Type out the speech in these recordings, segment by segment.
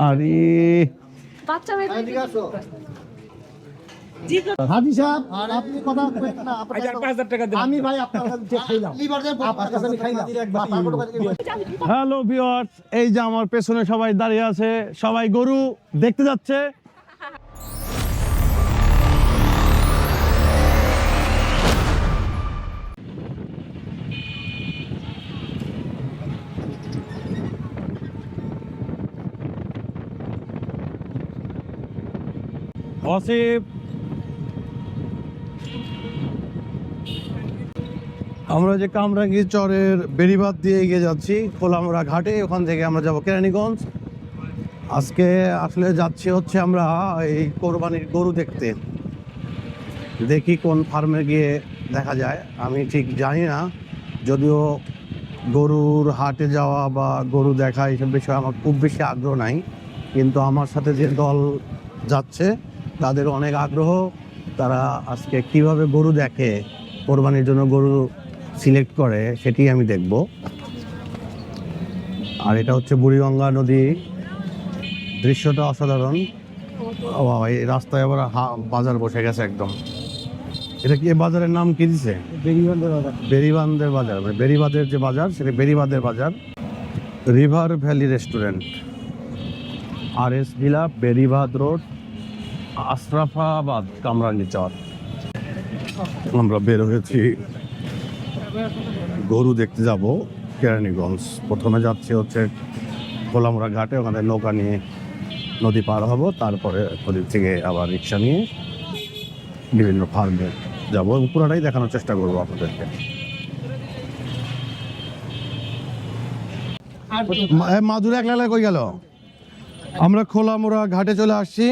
আরে হাজি সাহেব, আপনি কথা বলবেন না। আমি ভাই আপনার কাছে খাইলাম, আপনার কাছে আমি খাইলাম। হ্যালো ভিউয়ার্স, এই যে আমার পেছনে সবাই দাঁড়িয়ে আছে, সবাই গরু দেখতে যাচ্ছে। আসিফ, আমরা যে কামরাঙ্গি চরের বেড়িবাঁধ দিয়ে এগিয়ে যাচ্ছি খোলামোড়া ঘাটে, ওখান থেকে আমরা যাব কেরানীগঞ্জ। আজকে আসলে যাচ্ছি হচ্ছে আমরা এই কোরবানির গরু দেখতে। দেখি কোন ফার্মে গিয়ে দেখা যায়, আমি ঠিক জানি না। যদিও গরুর হাটে যাওয়া বা গরু দেখা এইসব বিষয়ে আমার খুব বেশি আগ্রহ নাই, কিন্তু আমার সাথে যে দল যাচ্ছে তাদের অনেক আগ্রহ। তারা আজকে কিভাবে গরু দেখে, কোরবানির জন্য গরু সিলেক্ট করে, সেটি আমি দেখব। আর এটা হচ্ছে বুড়িগঙ্গা নদী, দৃশ্যটা অসাধারণ। এই রাস্তায় আবার বাজার বসে গেছে একদম। এটা কি বাজারের নাম কি দিছে? বেড়িবাঁধের বাজার, মানে বেড়িবাঁধের যে বাজার, সেটা বেড়িবাঁধের বাজার। River valley restaurant, RS villa, বেড়িবাঁধ রোড, আশরাফাবাদ, কামরাঙ্গি চর। আমরা বের হয়েছি গরু দেখতে যাব কেরানীগঞ্জ। প্রথমে যাচ্ছি হচ্ছে খোলামোড়া ঘাটে, ওখানে নৌকা নিয়ে নদী পার হব, তারপরে নদী থেকে আবার রিক্সা নিয়ে বিভিন্ন ফার্মে যাবো। পুরোটাই দেখানোর চেষ্টা করবো আপনাদেরকে। মাদুর একলা কই গেল? আমরা খোলামোড়া ঘাটে চলে আসছি।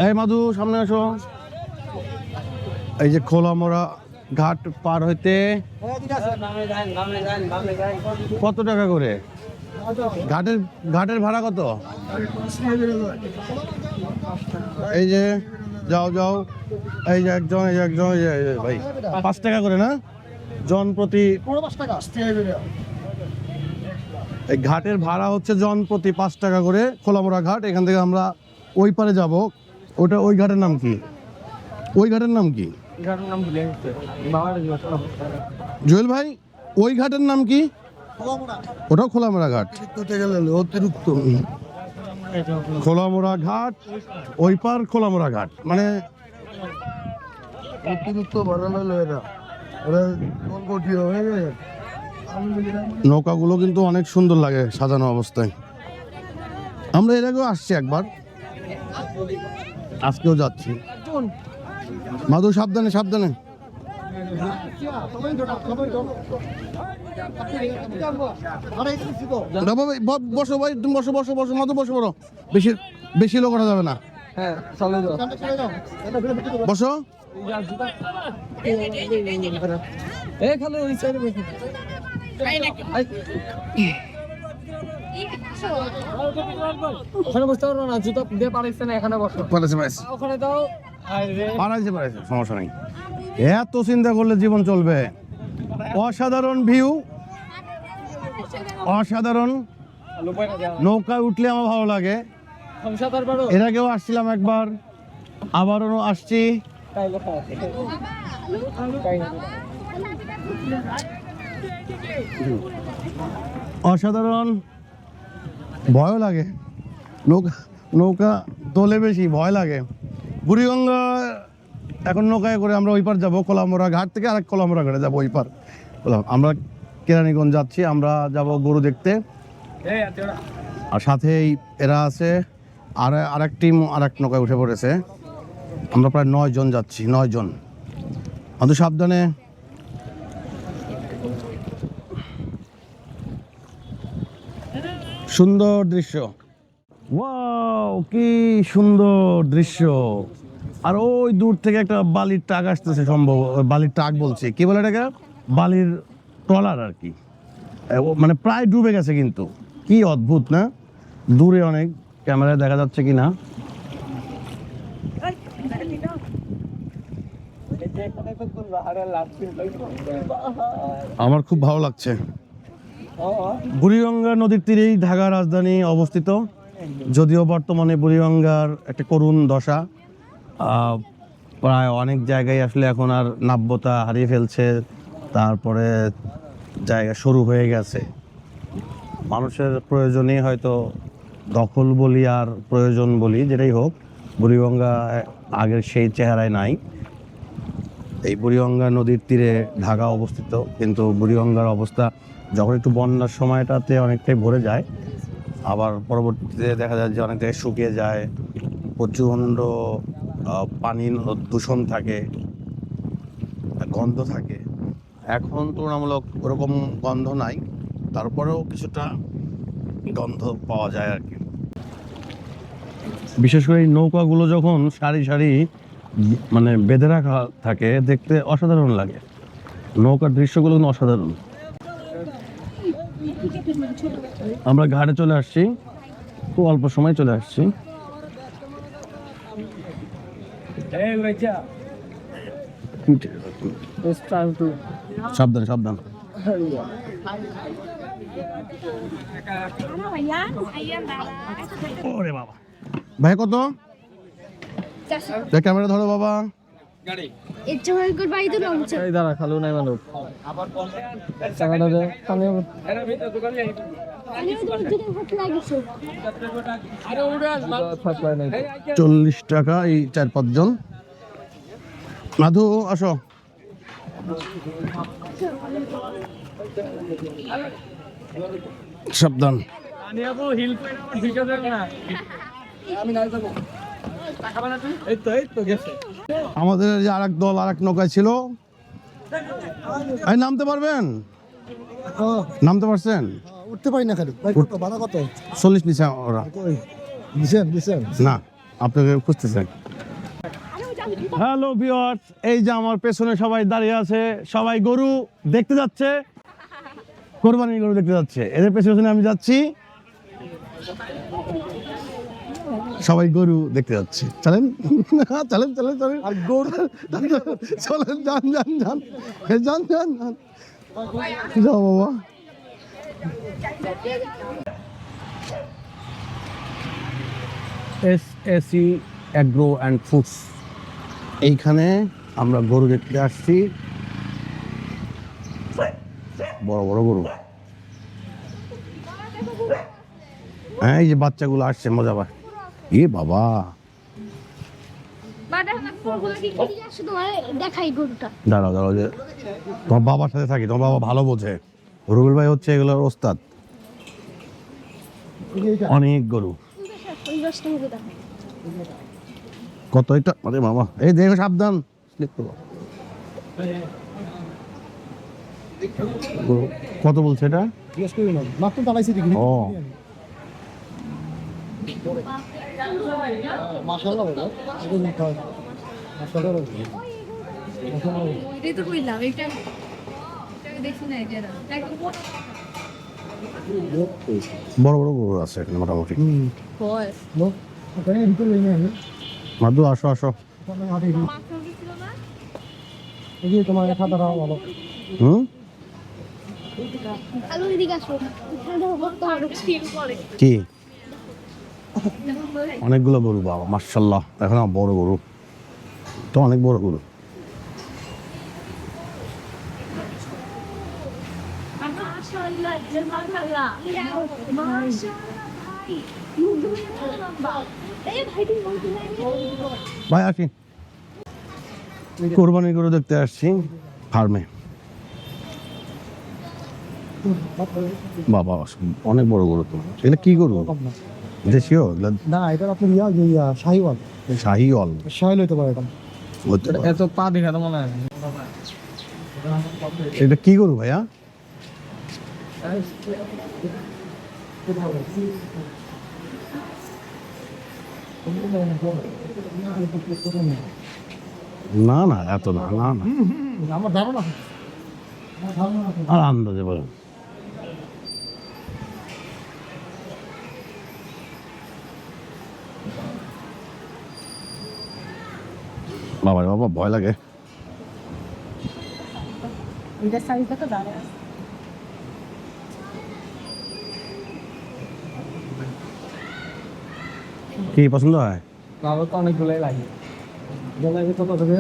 এই মাদু, সামনে আসো। এই যে খোলামোড়া ঘাট পার হইতে কত টাকা করে? ঘাটের ভাড়া কত? এই যে যাও, এই যে একজন ভাই 5 টাকা করে না জন প্রতি? এই ঘাটের ভাড়া হচ্ছে জন প্রতি 5 টাকা করে। খোলামোড়া ঘাট, এখান থেকে আমরা ওই পারে যাব। ওই ঘাটের নাম কি? ওই ঘাটের নাম কি জুয়েল ভাই? ওই ঘাটের নাম কি? ওটাও খোলামোড়া ঘাট। অতিরিক্ত খোলামোড়া ঘাট, ওই পার খোলামোড়া ঘাট, মানে অতিরিক্ত নৌকাগুলো কিন্তু অনেক সুন্দর লাগে সাজানো অবস্থায়। আমরা এর আগেও আসছি একবার, আজকেও যাচ্ছি। মাধু, সাবধানে সাবধানে। বসো ভাই, তুমি বসো বসো বসো, মাধু বসো, বড় বেশি লোক করা যাবে না। বসো। ওখানে বসতে পারবো না, জুতো দিয়ে পারাইছে না, এখানে বসো। ওখানে দাও, পারাইছে, সমস্যা নাই। এত চিন্তা করলে জীবন চলবে? অসাধারণ ভিউ, অসাধারণ। নৌকায় উঠলে আমার ভালো লাগে। এর আগেও আসছিলাম একবার, আবারও আসছি। অসাধারণ, ভয় লাগে। নৌকা দোলে বেশি ভয় লাগে। বুড়িগঙ্গা এখন নৌকায় করে আমরা ওই পার যাবো, খোলামোড়া ঘাট থেকে আরেক খোলামোড়া ঘাটে যাবো ওই পার। আমরা কেরানীগঞ্জ যাচ্ছি, আমরা যাব গরু দেখতে। আর সাথেই এরা আছে, আরেক টিম আরেক নৌকায় উঠে পড়েছে। আমরা প্রায় 9 জন যাচ্ছি, 9 জন। অত সাবধানে। সুন্দর দৃশ্য, ওয়াও কি সুন্দর দৃশ্য। আর ওই দূর থেকে একটা বালির ট্রাক আসতেছে, সম্ভব বালির ট্রাক বলছি, কি বলে এটাকে, বালির ট্রলার আর কি। মানে প্রায় ডুবে গেছে, কিন্তু কি অদ্ভুত না? দূরে অনেক, ক্যামেরায় দেখা যাচ্ছে কিনা। আমার খুব ভালো লাগছে। বুড়িগঙ্গা নদীর তীরেই ঢাকা রাজধানী অবস্থিত, যদিও বর্তমানে বুড়িগঙ্গার একটা করুণ দশা। প্রায় অনেক জায়গায় আসলে এখন আর নাব্যতা হারিয়ে ফেলছে, তারপরে জায়গা শুরু হয়ে গেছে। মানুষের প্রয়োজনে হয়তো দখল বলি আর প্রয়োজন বলি, যেটাই হোক, বুড়িগঙ্গা আগের সেই চেহারায় নাই। এই বুড়িগঙ্গা নদীর তীরে ঢাকা অবস্থিত, কিন্তু বুড়িগঙ্গার অবস্থা যখন একটু বন্যার সময়টাতে অনেকটাই ভরে যায়, আবার পরবর্তীতে দেখা যায় যে অনেক জায়গায় শুকিয়ে যায়, প্রচণ্ড পানির দূষণ থাকে, গন্ধ থাকে। এখন তুলনামূলক ওরকম গন্ধ নাই, তারপরেও কিছুটা গন্ধ পাওয়া যায় আর কি। বিশেষ করে এই নৌকাগুলো যখন সারি সারি মানে বেঁধে রাখা থাকে, দেখতে অসাধারণ লাগে। নৌকার দৃশ্যগুলো কিন্তু অসাধারণ। আমরা ঘাটে চলে আসছি, খুব অল্প সময় চলে আসছি। সাবধান সাবধান। ওরে বাবা, ভাই কত? ক্যামেরা ধরো বাবা। দাঁড়া খালু নাই মানুষ টাকাটা দে। 40 টাকা এই 4-5 জন। মাধু আসো। সাবধান। আমাদের যে আরেক দল আরেক নৌকায় ছিল, নামতে পারবেন? নামতে পারছেন? উঠতে পারি না খালি ভাই। কত ভাড়া কত? 40 নিচে ওরা। দিছেন না, আপনাকে খুঁজতেছেন। হ্যালো ভিউয়ার্স, এই যে আমার পেছনে সবাই দাঁড়িয়ে আছে, সবাই গরু দেখতে যাচ্ছে, কোরবানির গরু দেখতে যাচ্ছে। এদের পেছনে আমি যাচ্ছি, সবাই গরু দেখতে যাচ্ছে। চলেন চলেন চলেন চলেন, আর গরু চলেন, যান যান যান যান যান যান, যাও বাবা। SAC অ্যাগ্রো অ্যান্ড ফুডস, এইখানে আমরা গরু দেখতে আসছি, বড় বড় গরু। হ্যাঁ, এই যে বাচ্চাগুলো আসছে, মজা পায়। এ বাবা, দাঁড়াও দাঁড়াও, যে তোমার বাবার সাথে থাকি, তোমার বাবা ভালো বোঝে। রুবেল ভাই হচ্ছে এগুলোর ওস্তাদ। অনেক গরু। কত এটা? আরে মামা, এই দেখো সাবধান, কত বলছে এটা? মাত্র দাঁড়াইছি দেখি। ও মাশাআল্লাহ বাবা, মাশাআল্লাহ। এটাই তো কইলাম, এটা দেখি না এটা বড় বড় গরু আছে এখানে মোটামুটি। হয় ওখানে ভিতরে লই না আমি। মাদু আসো আসো। এই যে তোমার খাতাটা ভালো। হুম, আলু এদিকে আসো, কি অনেকগুলো গরু বাবা, মাশাআল্লাহ। এখন বড় গরু তো, অনেক বড় গরু। ভাই আসি, কোরবানি গরু দেখতে আসছি ফার্মে। বাবা অনেক বড় গরু তো। এটা কি গরু? দেশীয়? না, এটা আপনার শাহিওয়াল। শাহিওয়াল? শাহিওয়াল হইতে পারে এটা। এত পা দেখা তো মনে হয়। এটা কি গরু ভাইয়া? না না, এত না, না না, আমার ধারণা আর আন্দাজে বলেন। বাবা রে বাবা, ভয় লাগে। এটা সাইজ দেখো দাঁড়া কি পছন্দ হয়? আমার তো অনেকগুলোই লাগে। গলায় কত দেবে?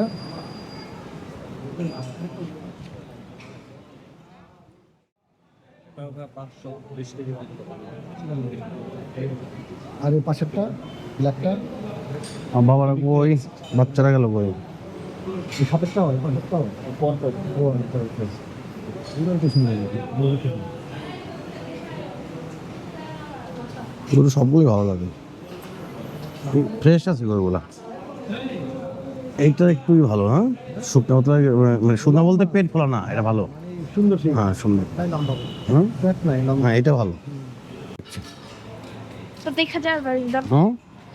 আর এই পাশেরটা ব্ল্যাকটা আমার বাবারা কই, বাচ্চারা গেল কই? এই সাতেরটা হয় পাশেরটা হয় ও আচ্ছা আচ্ছা এগুলো তো সুন্দর গরু সবগুলোই ভালো লাগে, ফ্রেশ আছে গরুগুলা। এইটা একটুই ভালো, হ্যাঁ শুকনা মতো মানে শুকনা বলতে পেট ফোলা না, এটা ভালো। সুন্দর সেই হ্যাঁ সুন্দর, তাই লম্বা হ্যাঁ ফ্যাট নাই লম্বা হ্যাঁ এটা ভালো। তো দেখা যায়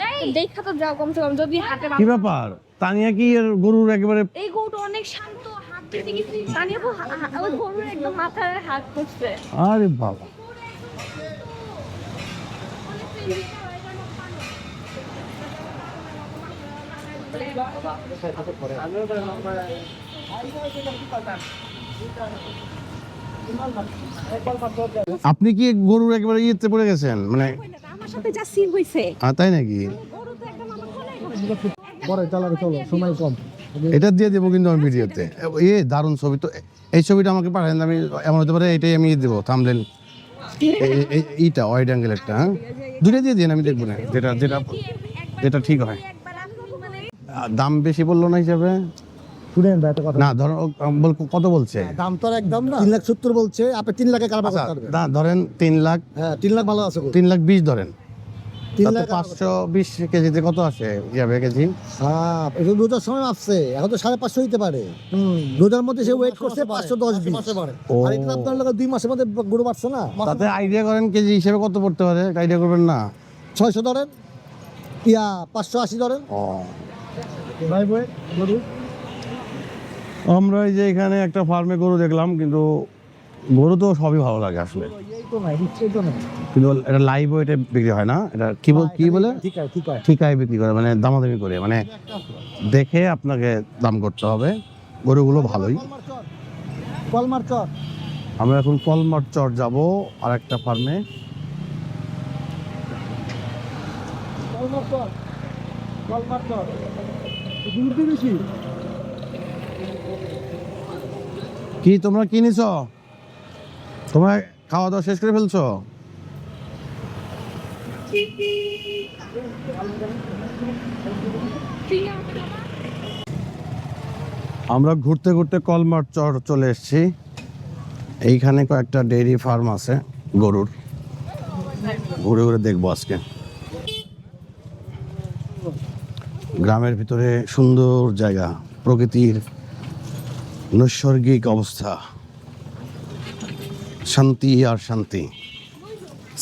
হ্যাঁ দেখা তো যাও কমসে কম যদি হাতে কি ব্যাপার, তানিয়া কি এর গরুর একেবারে এই গরুটা অনেক শান্ত হাত দিতে গেছি তানিয়া ওই গরুর একদম মাথায় হাত করছে আরে বাবা, আপনি কি গরুর একেবারে ইয়েতে পড়ে গেছেন মানে? আমার সাথে যা সিন হইছে তাই নাকি? গরু তো একদম আমার কোলে পরে চালাবে চলো সময় কম এটা দিয়ে দেবো কিন্তু আমার ভিডিওতে। দারুণ ছবি তো, এই ছবিটা আমাকে পাঠান, আমি এমন হতে পারে এটাই আমি দেবো থাম্বনেল, এইটা ওয়াইড অ্যাঙ্গেল একটা, হ্যাঁ দুইটা দিয়ে দিন, আমি দেখবো না যেটা যেটা যেটা ঠিক হয়। একবার আসবো মানে দাম বেশি বললো না হিসাবে? শুনেন ভাই একটা কথা না ধরো কত বলছে? দাম তো আর একদম না 3,70,000 বলছে, আপনি 3 লাখে কারবার আচ্ছা, করতে পারবেন। না ধরেন 3 লাখ, হ্যাঁ 3 লাখ ভালো আছে 3,20,000 ধরেন, 3 তাতে লাখ 520 কেজিতে কত আসে যাবে কেজি? হ্যাঁ এটা রোজার সময় আসছে, এখন তো 550 হইতে পারে। রোজার মধ্যে সে ওয়েট করছে 510 ও। আর এটা আপনার লোক 2 মাসের মধ্যে গরু বাড়ছে না, তাতে আইডিয়া করেন কেজি হিসেবে কত পড়তে পারে, আইডিয়া করবেন না? 600 ধরেন, 580 ধরেন ভাই বই গরু। আমরা এই যে এখানে একটা ফার্মে গরু দেখলাম, কিন্তু গরু তো সবই ভালো লাগে আসলে, এই তো নাই নিশ্চয়ই তো নাই, কিন্তু এটা লাইভ ওয়েটে বিক্রি হয় না, এটা কি কি বলে ঠিক আছে ঠিক আছে ঠিকায় বিক্রি করে, মানে দামাদামি করে, মানে দেখে আপনাকে দাম করতে হবে। গরুগুলো ভালোই। কলমার চর আমরা এখন কলমার চর যাব আর একটা ফার্মে। কলমার চর কলমার চর দূর দিয়ে বেশি কি তোমরা কি নিছ? তোমরা খাওয়া দাওয়া শেষ করে ফেলছো? আমরা ঘুরতে ঘুরতে কলমার চর চলে এসেছি। এইখানে কয়েকটা ডেইরি ফার্ম আছে গরুর, ঘুরে ঘুরে দেখবো আজকে। গ্রামের ভিতরে সুন্দর জায়গা, প্রকৃতির নৈসর্গিক অবস্থা, শান্তি আর শান্তি,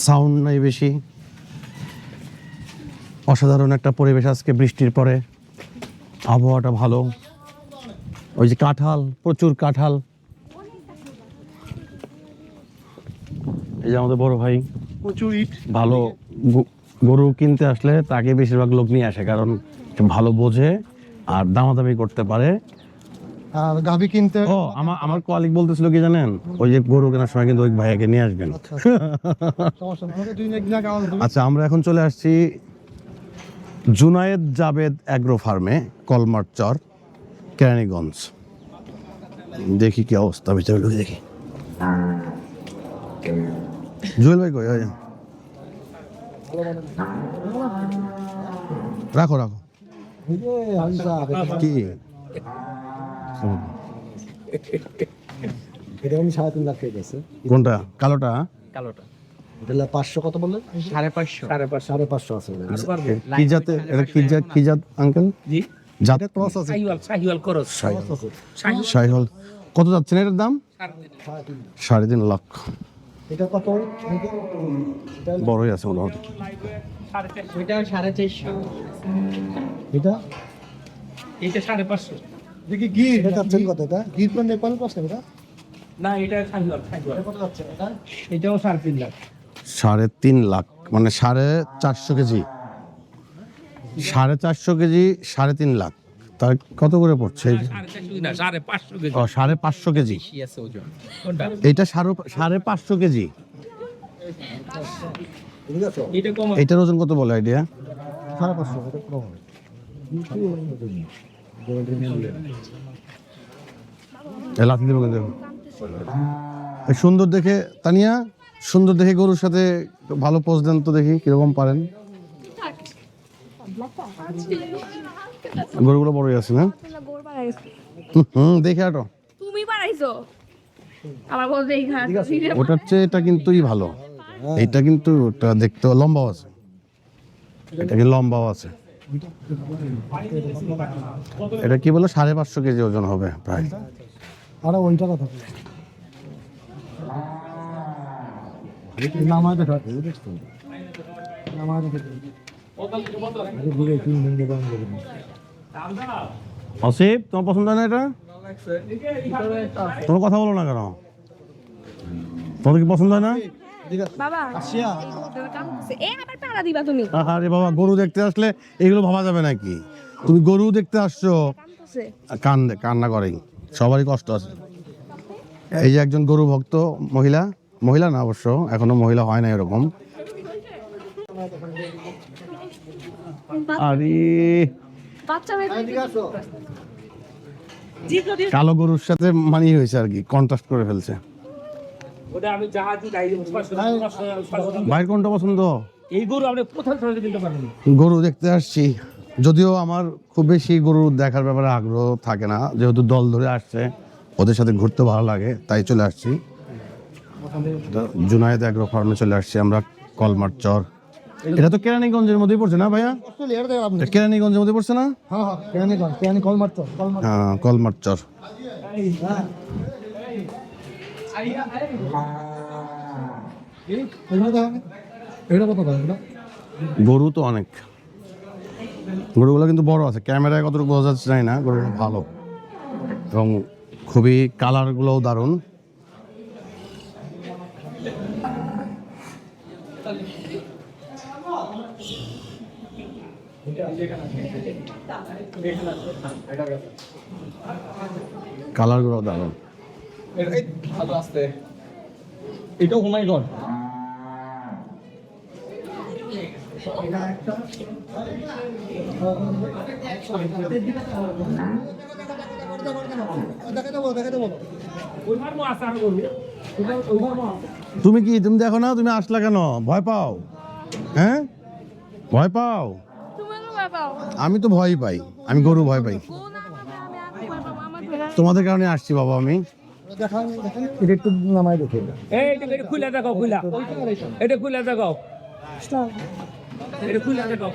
সাউন্ড নাই বেশি, অসাধারণ একটা পরিবেশ। আজকে বৃষ্টির পরে আবহাওয়াটা ভালো, ওই যে কাঁঠাল, প্রচুর কাঁঠাল। এই যে আমাদের বড় ভাই প্রচুর ইট ভালো গরু কিনতে আসলে তাকে বেশিরভাগ লোক নিয়ে আসে, কারণ সে ভালো বোঝে আর দামাদামি করতে পারে। আর গাভী কিনতে ও আমার কলিগ বলতেছিল কি জানেন, ওই যে গরু কেনার সময় কিন্তু ওই ভাইয়াকে নিয়ে আসবেন। সমস্যা নেই, ওকে 2 লাখ আওয়াজ দেবে। আচ্ছা, আমরা এখন চলে আসছি জুনায়েদ জাবেদ অ্যাগ্রো ফার্মে, কলমার চর, কেরানীগঞ্জ। দেখি কি অবস্থা, ভিতরে ঢুকে দেখি। জুয়েল ভাই কই? ওই যে। রাখো রাখো। এই যে হামজা, কি এটা আমি 3.5 লাখ হয়ে গেছে। কোনটা? কালোটা? কালোটা এটা 500 কত বললেন? 550 550 আছে কি জাতে? এটা কি জাত আঙ্কেল? জি জাত এটা ক্রস আছে শাহিওয়াল করস শাহিওয়াল। কত যাচ্ছেন এটার দাম? 3.5 লাখ। এটা কত? এটা বড়ই আছে মোটামুটি। ওইটা 450 এটা এটা 550 দেখি গির এটা যাচ্ছে কত? এটা গির কোন নেপাল পাস এটা না এটা শাহিওয়াল কত যাচ্ছে এটা? এটাও 3.5 লাখ। 3.5 লাখ মানে 450 কেজি, 450 কেজি 3.5 লাখ, তার কত করে পড়ছে? না 550 কেজি ও 550 কেজি। আছে ওজন কোনটা এটা 550 কেজি। এটা কম এটার ওজন কত বলে আইডিয়া? 550। লাথি দেবো কিন্তু। এই সুন্দর দেখে তানিয়া, সুন্দর দেখে গরুর সাথে ভালো পোজ দেন তো দেখি কিরকম পারেন। গরুগুলো বড়ই আছে না? গোড় বাড়াই গেছে। দেখে আটো। তুমি বাড়াইছো আমার বলতে এই ঘাট ওটার চেয়ে এটা কিন্তুই ভালো। এটা কিন্তু ওটা দেখতে লম্বাও আছে, এটা কি লম্বাও আছে। এটা কি বলে 550 কেজি ওজন হবে প্রায়। আরে ওইটা কথা নামায় দেখা নামায় দেখা অসিফ, তোমার পছন্দ হয় না এটা? তোমার কথা বলো না কেন? তোমার কি পছন্দ হয় না? বাবা আসিয়া এ আবার পাড়া দিবা তুমি আরে বাবা, গরু দেখতে আসলে এগুলো ভাবা যাবে নাকি? তুমি গরু দেখতে আসছো, কান্দছে কান্না করেই, সবারই কষ্ট আছে। এই যে একজন গরু ভক্ত মহিলা, মহিলা না অবশ্য, এখনো মহিলা হয় না এরকম। আরে বাচ্চা মেয়ে কালো গরুর সাথে মানিয়ে হয়েছে আর কি, কন্ট্রাস্ট করে ফেলছে। ওটা আমি জাহাজে গাই দেব ভাইয়ের কোনটা পছন্দ? এই গরু আপনি কোথাও থেকে কিনতে পারবেন গরু দেখতে আসছি, যদিও আমার খুব বেশি গরু দেখার ব্যাপারে আগ্রহ থাকে না, যেহেতু দল ধরে আসছে, ওদের সাথে ঘুরতে ভালো লাগে তাই চলে আসছি। জুনায়েদ অ্যাগ্রো ফার্মে চলে আসছি আমরা, কলমার চর। এটা তো কেরানীগঞ্জের মধ্যেই পড়ছে না ভাইয়া? এটা কেরানীগঞ্জের মধ্যে পড়ছে না? হ্যাঁ হ্যাঁ কেন কল মারতো হ্যাঁ, কলমার চর। এটা কত করে এটা? গরু তো অনেক, গরুগুলো কিন্তু বড় আছে, ক্যামেরায় কতটুকু বোঝা যাচ্ছে জানি না। গরুগুলো ভালো এবং খুবই কালারগুলোও দারুণ। কালারগুলো দারুণ। ভালো আছে এটাও হুমাই গড তুমি দেখো না, তুমি আসলা কেন? ভয় পাও? হ্যাঁ, ভয় পাও? তুমি ভয় পাও আমি তো ভয়ই পাই, আমি গরু ভয় পাই। গো না পাবে আমি ভয় পাবো আমার ভয় তোমাদের কারণে আসছি বাবা আমি। এটা একটু নামায় দেখে এই এটা খুলে দেখাও খুলা এটা খুলে দেখাও এটা খুলে দেখাও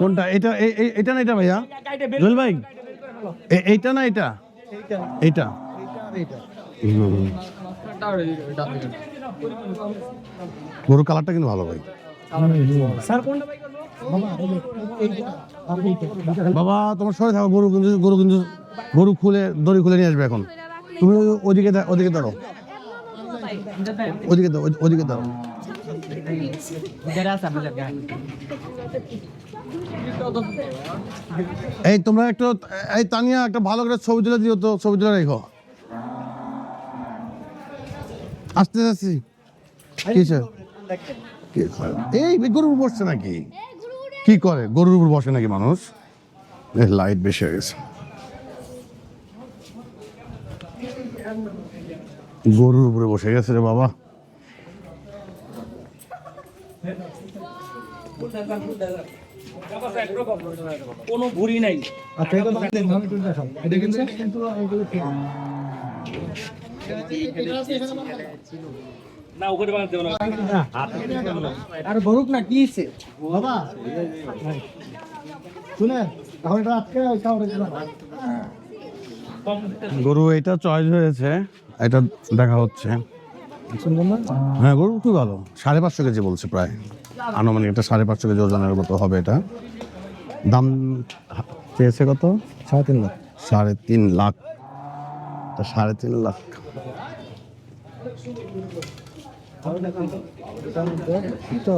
কোনটা? এটা না এটা ভাইয়া? জুয়েল ভাই, এইটা না এটা? এইটা গরু কালারটা কিন্তু ভালো ভাই। স্যার কোনটা ভাই বাবা তোমার সরে থাকো, গরু খুলে দড়ি খুলে নিয়ে আসবে এখন। তুমি ওদিকে দাঁড়ো, ওদিকে দাঁড়ো, ওদিকে দাঁড়ো। এই তোমরা একটু, এই তানিয়া একটা ভালো করে ছবি তুলে দিও তো, ছবি তুলে রেখো। আসতে আসছি এই গরুর উপর বসছে নাকি? কি করে গরুর উপর বসে নাকি মানুষ? লাইট বেশি হয়ে গেছে। গরুর উপরে বসে গেছে রে বাবা। কোনো ভুরি নাই আচ্ছা এটা তো আমি একটু দেখাও এটা কিন্তু না ওখানে বাঁধতে হবে না আর গরুক না কি হইছে বাবা শুনে তাহলে এটা আজকে ওইটা ওরে গরু এটা চয়েস হয়েছে, এটা দেখা হচ্ছে। সুন্দর না? হ্যাঁ গরু খুব ভালো, 550 কেজি বলছে প্রায়, আনুমানিক এটা 550 কেজি ওজনের মতো হবে। এটা দাম চেয়েছে কত? 3.5 লাখ। 3.5 লাখ। 3.5 লাখ। তো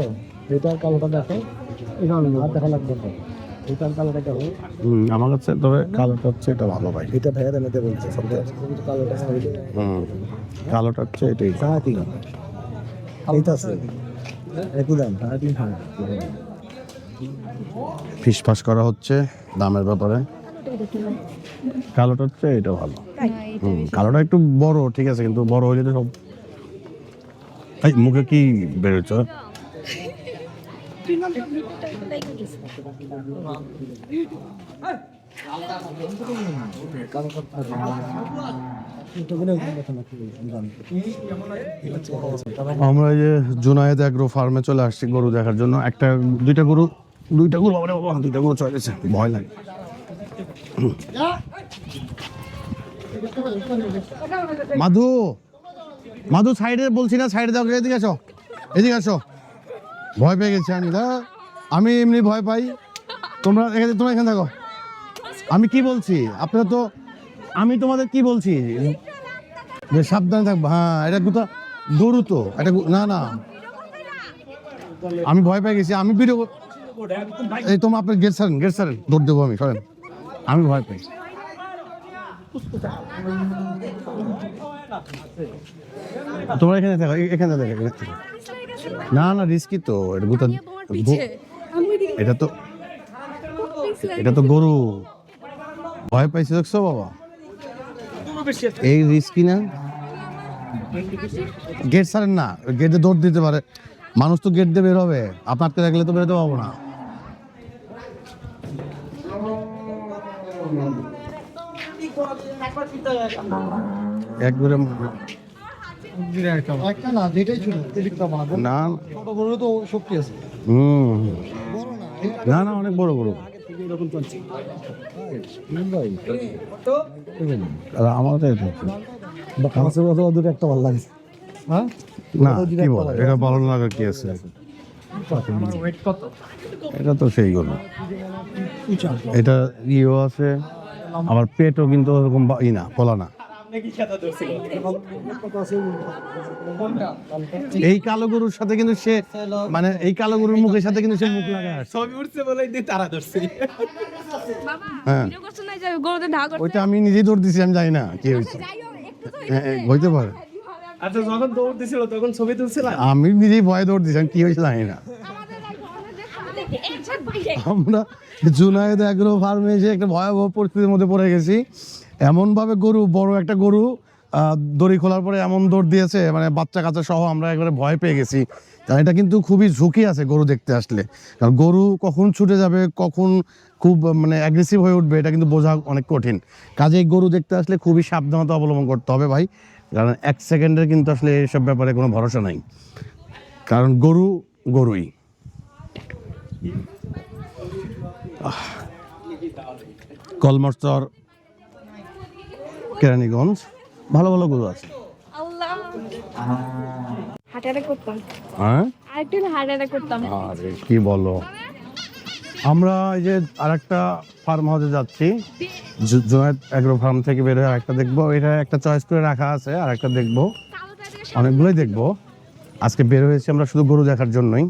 এটার কালোটা দেখো, এটা আর দেখা লাগবে না। এটার কালোটা দেখো, আমার কাছে তবে কালোটা হচ্ছে এটা ভালো ভাই। এটা ভাইয়া দামেতে বলছে সবচেয়ে কিন্তু কালোটা হইলে কালোটা হচ্ছে এটাই। 3.5 এইটা আছে একই দাম 3.5 ফিস ফাস করা হচ্ছে দামের ব্যাপারে। কালোটা হচ্ছে এটা ভালো। কালোটা একটু বড় ঠিক আছে, কিন্তু বড় হইলে তো সব এই মুখে কি বেরোচ্ছে? আমরা এই যে জুনায়েদ অ্যাগ্রো ফার্মে চলে আসছি গরু দেখার জন্য। দুইটা গরু বাবারে বাবা, দুইটা গরু চলে গেছে, ভয় লাগে। মাধু সাইডে বলছি না, সাইডে দাও, এদিকে আসো, এদিকে আসো। ভয় পেয়ে গেছি আমি এমনি ভয় পাই। তোমরা এখানে থাকো। আমি কি বলছি আপনারা তো, আমি তোমাদের কি বলছি যে সাবধানে থাকবো। হ্যাঁ, এটা গরু তো এটা না আমি ভয় পেয়ে গেছি। আমি ভিডিও এই তোমার আপনার গেট সারেন দৌড় দেবো আমি, সরেন, আমি ভয় পাই। তোমরা এখানে থাকো, এখানে দেখো। না রিস্কি তো, এটা তো গরু। ভয় পাইছি দেখছো বাবা, এই রিস্কি না। গেট ছাড়েন না, গেটে দৌড় দিতে পারে মানুষ, তো গেট দিয়ে বের হবে, আপনাকে রাখলে তো বেরোতে পারবো না। একবারে একটা না, যেটাই ছিল এদিকটা বাঁধো না, ছোট গরু তো শক্তি আছে। না অনেক বড় গরু। এরকম চলছে আমার দুটো একটা ভালো লাগে। হ্যাঁ না কি বলে, এটা ভালো লাগার কি আছে? এটা তো সেই গরু, এটা ইয়েও আছে, আবার পেটও কিন্তু ওরকম না, ফলা না। এই কালো গরুর সাথে কিন্তু সে, মানে এই কালো গরুর মুখের সাথে কিন্তু সে মুখ লাগায় ছবি উঠছে বলে দিয়ে তারা ধরছে। হ্যাঁ, ওইটা আমি নিজেই দৌড় দিছি, আমি জানি না কি হয়েছে। হইতে পারে, আচ্ছা যখন দৌড় দিছিল তখন ছবি তুলছিলাম। আমি নিজেই ভয়ে দৌড় দিছিলাম, কি হয়েছে জানি না। আমরা জুনায়েদ অ্যাগ্রো ফার্মে এসে একটা ভয়াবহ পরিস্থিতির মধ্যে পড়ে গেছি। এমনভাবে বড় একটা গরু দড়ি খোলার পরে এমন দৌড় দিয়েছে, মানে বাচ্চা কাচ্চা সহ আমরা একবারে ভয় পেয়ে গেছি। কারণ এটা কিন্তু খুবই ঝুঁকি আছে গরু দেখতে আসলে, কারণ গরু কখন ছুটে যাবে, কখন খুব মানে অ্যাগ্রেসিভ হয়ে উঠবে, এটা কিন্তু বোঝা অনেক কঠিন। কাজেই গরু দেখতে আসলে খুবই সাবধানতা অবলম্বন করতে হবে ভাই, কারণ 1 সেকেন্ডের কিন্তু আসলে এসব ব্যাপারে কোনো ভরসা নাই, কারণ গরুই। কলমরচর, কেরানীগঞ্জ, ভালো গরু আছে। হাঁটাটা করতাম, হ্যাঁ আরেকটু হাঁটাটা করতাম। আরে কি বলো, আমরা এই যে আরেকটা ফার্ম হাউসে যাচ্ছি, জুনায়েদ অ্যাগ্রো ফার্ম থেকে বের হয়ে আরেকটা দেখবো। এটা একটা চয়েস করে রাখা আছে, আরেকটা দেখবো, অনেকগুলোই দেখবো। আজকে বের হয়েছি আমরা শুধু গরু দেখার জন্যই।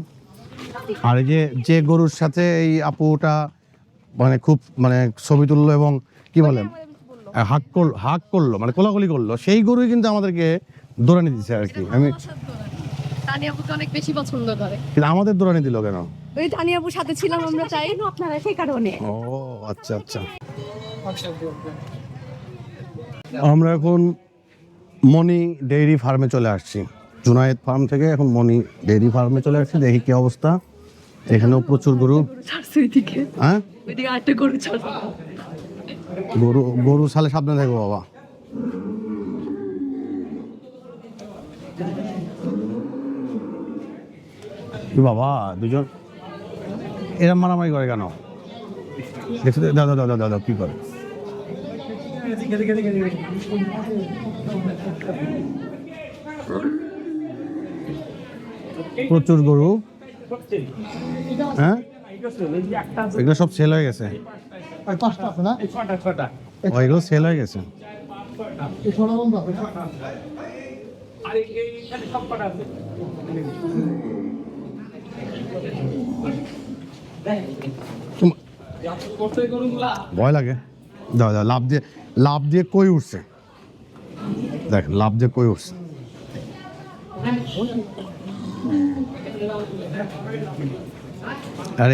আর এই যে গরুর সাথে এই আপুটা মানে খুব মানে ছবি তুললো এবং কি বলে হাক করলো, মানে কোলাকুলি করলো, সেই গরুই কিন্তু আমাদেরকে দৌড়ানি দিচ্ছে আর কি। আমি তানিয়াপুকে অনেক বেশি পছন্দ করে। কিন্তু আমাদের দৌড়ানি দিল কেন? ওই তানিয়াপুর সাথে ছিলাম আমরা, তাই আপনারা সেই কারণে। ও আচ্ছা। আমরা এখন মনি ডেইরি ফার্মে চলে আসছি, জুনায়েদ ফার্ম থেকে এখন মনি ডেইরি ফার্মে চলে আসছি। দেখি কি অবস্থা, এখানেও প্রচুর গরু। হ্যাঁ, গরু সালে সাবধানে থাকবো বাবা। বাবা দুজন এরা মারামারি করে কেন? দেখছো দাদা কি করে? প্রচুর গরু। হ্যাঁ, এগুলো সব সেল হয়ে গেছে। এগুলো সেল হয়ে গেছে। ভয় লাগে। দাও দাও, লাভ দিয়ে কই উঠছে, দেখ লাভ দিয়ে কই উঠছে। আর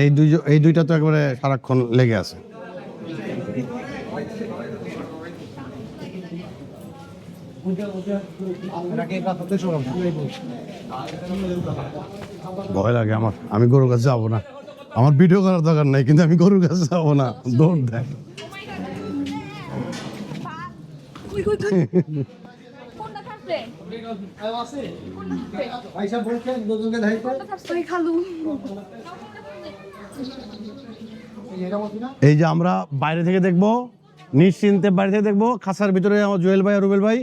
এই দুইটা তো একবারে সারাক্ষণ লেগে আছে। ভয় লাগে আমার, আমি গরুর কাছে যাবো না। আমার ভিডিও করার দরকার নাই, কিন্তু আমি গরুর কাছে যাবো না। দৌড় দেখ। কোনটা থাকছে? আইসা বলছেন দুজনকে ধাইতে কোনটা থাকছে? ওই খালু। এই যে আমরা বাইরে থেকে দেখবো, নিশ্চিন্তে বাইরে থেকে দেখবো। খাসার ভিতরে আমার জুয়েল ভাই আর রুবেল ভাই।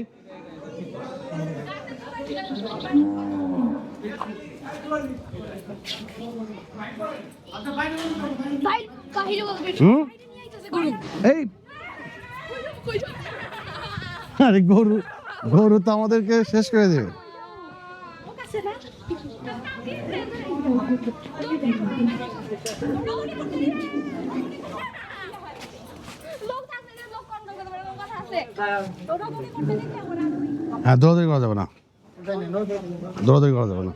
ভাই বাহিরে বলবে। হুম, নিয়ে আইতাছে গরু। এই আরে গরু তো আমাদেরকে শেষ করে দেবে। ও কাছে না। লোক থাকলে না, লোক কন্ট্রোল করতে পারে, লোক কথা আছে। ওটা মনে করতে দেখি আমরা। হ্যাঁ, দৌড়াদৌড়ি করা যাবে না, দৌড়াদৌড়ি করা যাবে না।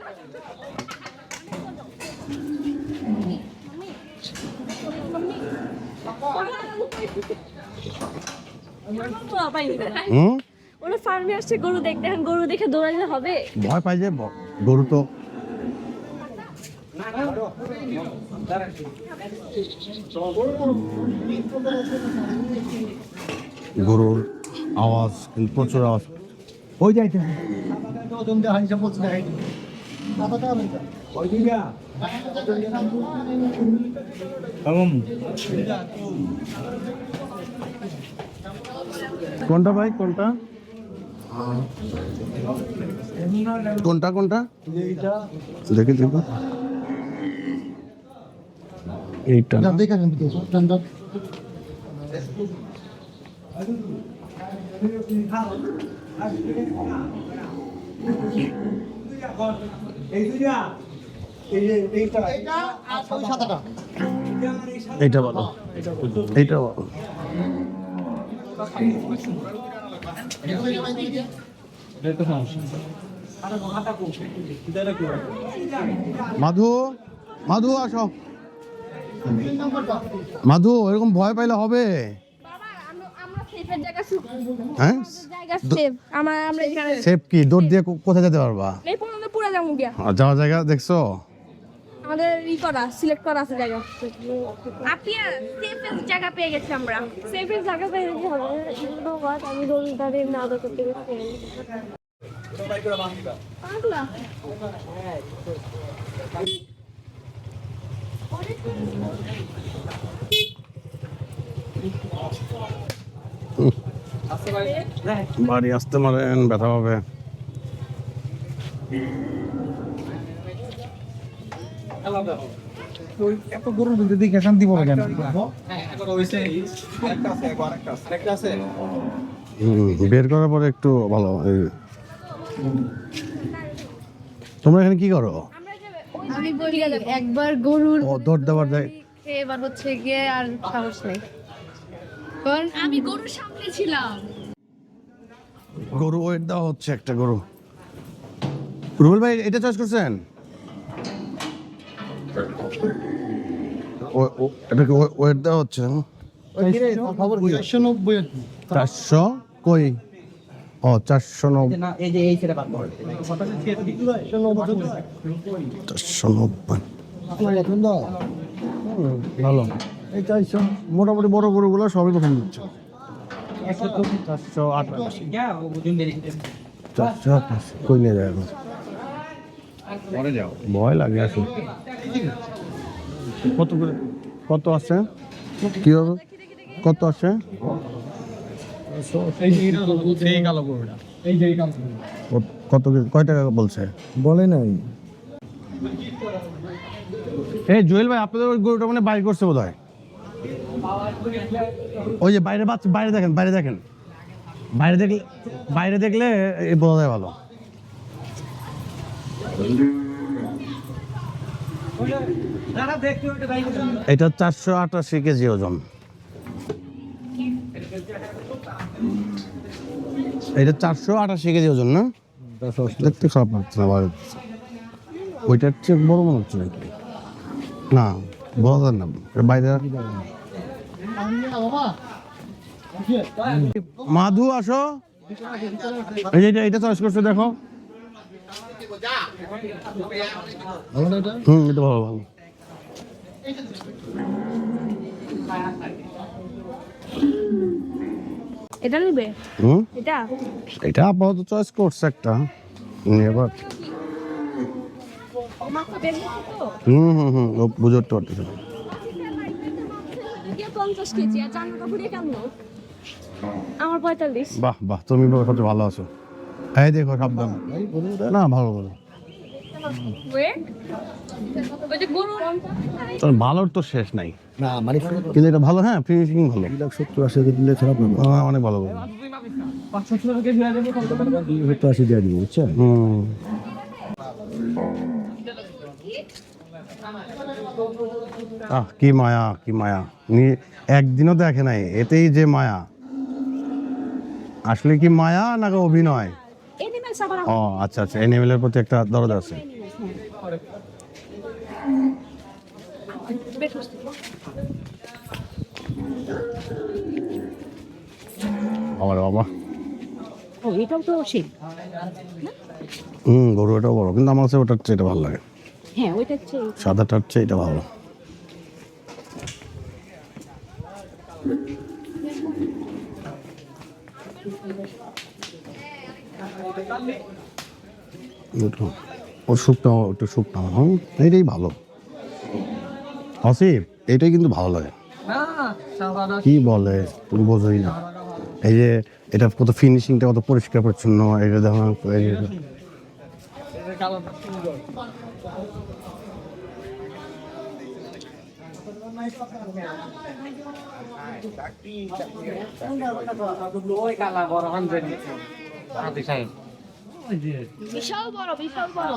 হুম, ওরা ফার্মে আসছে গরু দেখতে, এখন গরু দেখে দৌড়ালে হবে? ভয় পাই যে গরু তো। গরুর আওয়াজ কিন্তু প্রচুর আওয়াজ। ওই যাইতে ওজন দিয়ে হাইসা বলছে দেখাই কোনটা ভাই, কোনটা কোনটা কোনটা দেখি দেখো, এইটা না? দেখেন এইটা বলো, এইটা বলো। মাধু, মাধু আসো। মাধু, এরকম ভয় পাইলে হবে? বাবা আমরা সেফের জায়গা হ্যাঁ, জায়গা সেফ। আমরা এখানে সেফ কি দৌড় দিয়ে কোথায় যেতে পারবা? এই পর্যন্ত পুরো যাবো গিয়া। আর যাওয়ার জায়গা দেখছো? আমাদের সিলেক্ট করা আছে জায়গা। আপনি সেফের জায়গা পেয়ে গেছি আমরা। সেফের জায়গা পেয়ে গেছি হবে। আমি দৌড়ে না আদর করতে গেছি। পাগলা। বাড়ি আসতে মারেন, ব্যথা পাবে। এত গরুর দুধ দেখে শান্তি পাবে কেন? বের করার পরে একটু ভালো। তোমরা এখানে কি করো? আমি বলি একবার গরুর ও দৌড় দেওয়ার যায়। এবার হচ্ছে গিয়ে আর সাহস নেই, কারণ আমি গরুর সামনে ছিলাম। গরু ওয়েট দেওয়া হচ্ছে, একটা গরু। রুবেল ভাই এটা চাষ করছেন? এটাকে ওয়েট দেওয়া হচ্ছে। 400 কই? ও 490। 490 ভালো। এই 400 মোটামুটি বড় গরুগুলো সবই প্রথম দিচ্ছে। 488 কই নিয়ে যায় এখন? ভয় লাগে আসলে। কত আছে? কি হবে? কত আছে? কত কয় টাকা বলছে? বলে নাই। এই জুয়েল ভাই, আপনাদের ওই গরুটা মানে বাইরে করছে বোধ হয়। ওই যে বাইরে বাচ্চা, বাইরে দেখেন, বাইরে দেখেন, বাইরে দেখলে বোঝা যায় ভালো। এটা 488 কেজি ওজন। এটা 488 কেজি ওজন না? দেখতে খারাপ লাগছে না, ভালো লাগছে। ওইটার চেয়ে বড় মনে হচ্ছে নাকি? না, বড় না, বাইরে। মাধু আসো, এই যে এটা চয়েস করছো, দেখো। এটা ভালো ভালো। এটা নিবে? হুম, এটা এটা আপাতত চয়েস করছে একটা। এবার মাথা বের হচ্ছে তো? ও বুঝতে পারতেছে। 50 কেজি আর জান্নাটা ঘুরে কেমন? আমার 45। বাহ বাহ, তুমি সবচেয়ে ভালো আছো। এই দেখো সাবধান, না ভালো ভালো। ওয়েট ওই যে গরু তোর ভালোর তো শেষ নাই, না মানে কিন্তু এটা ভালো। হ্যাঁ, ফিনিশিং ভালো, 70-80 দিলে খারাপ না, অনেক ভালো ভালো। 80 দিয়ে দিব, বুঝছেন? কি মায়া, কি মায়া, একদিনও দেখে নাই, এতেই যে মায়া। আসলে কি মায়া না অভিনয়? এনিমেল সাবার ও আচ্ছা আচ্ছা, অ্যানিমেলের প্রতি একটা দরদ আছে। আমার বাবা, ও এটাও তো শিল। গরু এটাও বড়, কিন্তু আমার কাছে ওটার চেয়ে এটা ভালো লাগে। হ্যাঁ ওইটা চেয়ে সাদাটার চেয়ে এটা ভালো। ও শুকনো, একটু শুকনো, এইটাই ভালো। আসিফ, এটাই কিন্তু ভালো লাগে। কি বলে তুমি বোঝোই না। এই যে এটা কত ফিনিশিংটা, কত পরিষ্কার পরিচ্ছন্ন, এটা দেখো। বিশাল বড়, বিশাল বড়।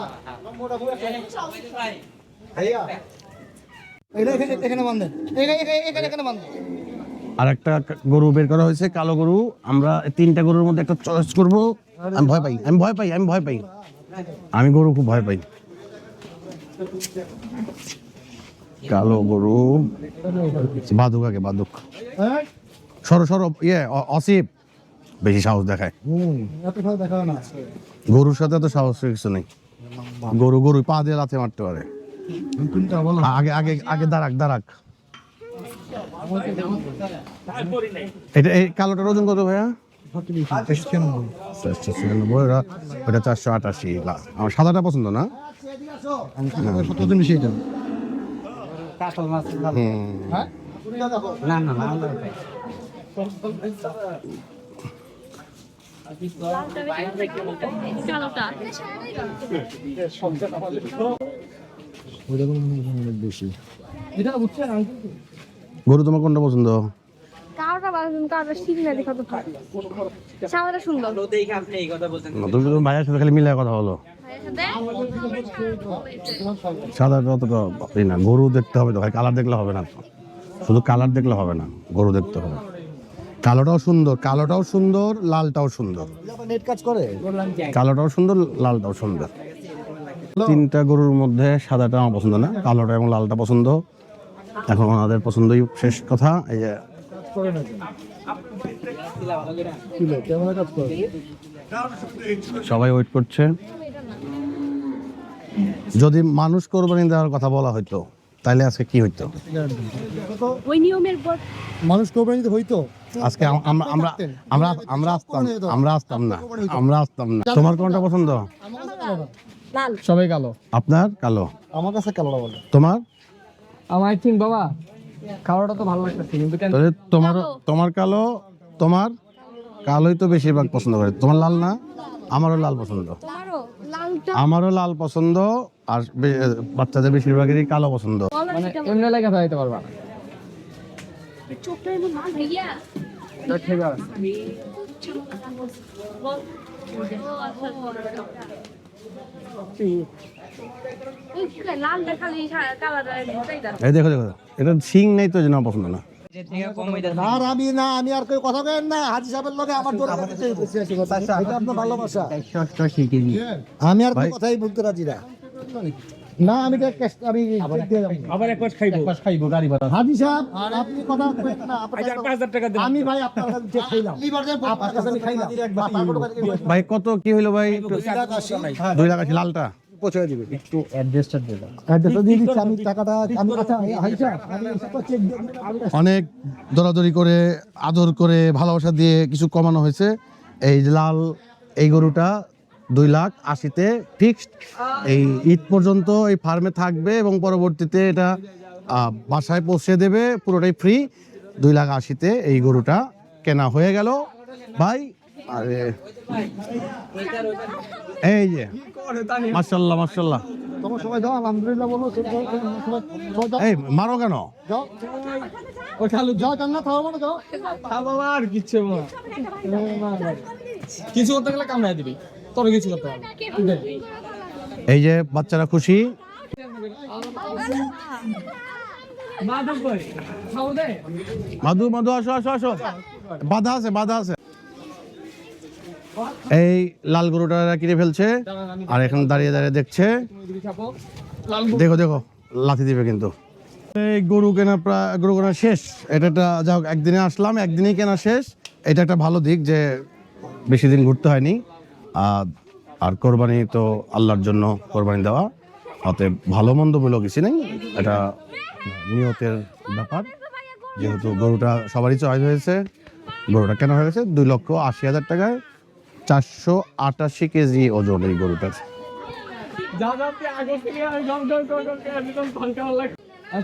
আর একটা গরু বের করা হয়েছে, কালো গরু। আমরা 3টা গরুর মধ্যে একটা চয়েস করবো। আমি ভয় পাই, আমি ভয় পাই, আমি ভয় পাই, আমি গরু খুব ভয় পাই। কালো গরু, বাদুক আগে, বাদুক। সরো সরো, অসিফ বেশি সাহস দেখায়। গরুর সাথে তো সাহস কিছু নেই। গরু গরু পা দিয়ে লাথি মারতে পারে। আগে আগে আগে দাঁড়াক, দাঁড়াক। এটা এই কালোটার ওজন কত ভাইয়া? 496। ওটা 488। আমার সাদাটা পছন্দ না। কালোটা বেশি গরু তোমার কোনটা পছন্দ? কালোটা বাজুন, কালোটা সিগনা দেখা তো পারে। সাদাটা সুন্দর। তুমি তো ভাইয়ের সাথে খালি মিলায় কথা বলো। সাদাটা অতটা না, গরু দেখতে হবে তো ভাই, কালার দেখলে হবে না। শুধু কালার দেখলে হবে না, গরু দেখতে হবে। কালোটাও সুন্দর, কালোটাও সুন্দর, লালটাও সুন্দর। নেট কাজ করে, কালোটাও সুন্দর, লালটাও সুন্দর। 3টা গরুর মধ্যে সাদাটা আমার পছন্দ না, কালোটা এবং লালটা পছন্দ। এখন ওনাদের পছন্দই শেষ কথা। এই যে সবাই ওয়েট করছে। যদি মানুষ কোরবানি দেওয়ার কথা বলা হইতো তাহলে আজকে কি হইতো? ওই নিয়মের মানুষ কোরবানি দিতে হইতো আজকে আমরা আমরা আমরা আমরা আসতাম, আমরা আসতাম না, আমরা আসতাম না। তোমার কোনটা পছন্দ? লাল। সবাই কালো। আপনার কালো, আমার কাছে কালোটা বলে। তোমার? আমার থিং বাবা কালোটা তো ভালো লাগতেছে, কিন্তু কেন তাহলে তোমার, তোমার কালো, তোমার কালোই তো বেশিরভাগ পছন্দ করে। তোমার লাল না? আমারও লাল পছন্দ, তোমারও লালটা আমারও লাল পছন্দ। আর বাচ্চাদের বেশিরভাগেরই কালো পছন্দ। মানে এমনি লাগা যাইতে পারবা না। চোখটা এমন না ভাইয়া। তো ঠিক আছে। ও আচ্ছা ওই লাল দেখালি কালার এই দেখো দেখো, এটা সিং নেই তো, জন্য পছন্দ না। আর আমি আর কেউ কথা কেন না, হাজি সাহেবের লগে আমার দৌড় এটা আপনার ভালোবাসা। আমি আর কোনো কথাই বলতে রাজি না। না আমি আমি আবার এক পাশ খাইবো। হাজি সাহেব আপনি কথা বলেন না, আচ্ছা 5000 টাকা দেন। আমি ভাই আপনার কাছে যে খাইলাম, আপনার কাছে আমি খাইলাম। ভাই কত কি হইলো ভাই? 2 লাখ আছে, লালটা পৌঁছে দিবে। একটু অ্যাডজাস্টার দিয়ে দাও। অ্যাড্রেসটা দিয়ে দিচ্ছি আমি, টাকাটা আমি আচ্ছা হাজি সাহেব আমি এসব চেক দিয়ে অনেক দরাদরি করে, আদর করে, ভালোবাসা দিয়ে কিছু কমানো হয়েছে। এই যে লাল এই গরুটা 2,80,000-তে ফিক্সড। এই ঈদ পর্যন্ত এই ফার্মে থাকবে এবং পরবর্তীতে এটা বাসায় পৌঁছে দেবে, পুরোটাই ফ্রি। 2,80,000-তে এই গরুটা কেনা হয়ে গেল ভাই। আরে এই যে মাশাআল্লাহ মাশাআল্লাহ, তোমার সবাই দাও আলহামদুলিল্লাহ বলো, সবাই দাও। এই মারো কেন? যাও ওই খালু যাও, জান্নাত খাওয়া বলো, যাও। বাবা আর কিচ্ছু না, কিছু করতে গেলে কামড়ায় দিবি, তোর কিছু করতে হবে। এই যে বাচ্চারা খুশি। মাধব কই খাও দে। মাধু মাধু আসো আসো আসো, বাধা আছে বাধা আছে। এই লাল গরুটা কিনে ফেলছে আর এখন দাঁড়িয়ে দাঁড়িয়ে দেখছে। দেখো দেখো লাথি দিবে কিন্তু। এই গরু কেনা শেষ। এটা যা হোক, একদিনে আসলাম, একদিনেই কেনা শেষ। এটা একটা ভালো দিক যে বেশি দিন ঘুরতে হয়নি। আর কোরবানি তো আল্লাহর জন্য কোরবানি দেওয়া, অতএব ভালো মন্দ বলেও কিছু নেই, এটা নিয়তের ব্যাপার। যেহেতু গরুটা সবারই চয়েস হয়েছে, গরুটা কেনা হয়ে গেছে 2,80,000 টাকায়। 488 কেজি ওজন এই গরুটার।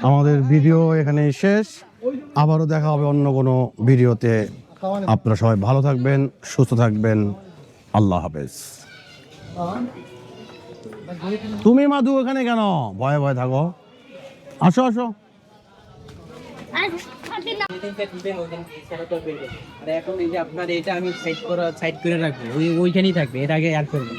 আমাদের ভিডিও এখানে শেষ, আবারও দেখা হবে অন্য কোনো ভিডিওতে। আপনারা সবাই ভালো থাকবেন, সুস্থ থাকবেন, আল্লাহ হাফেজ। তুমি মাধু এখানে কেন ভয়ে ভয়ে থাকো? আসো আসো। আর এখন এই যে আপনার এটা আমি সাইড করে রাখবো, ওইখানেই থাকবে, এর আগে অ্যাড করবো।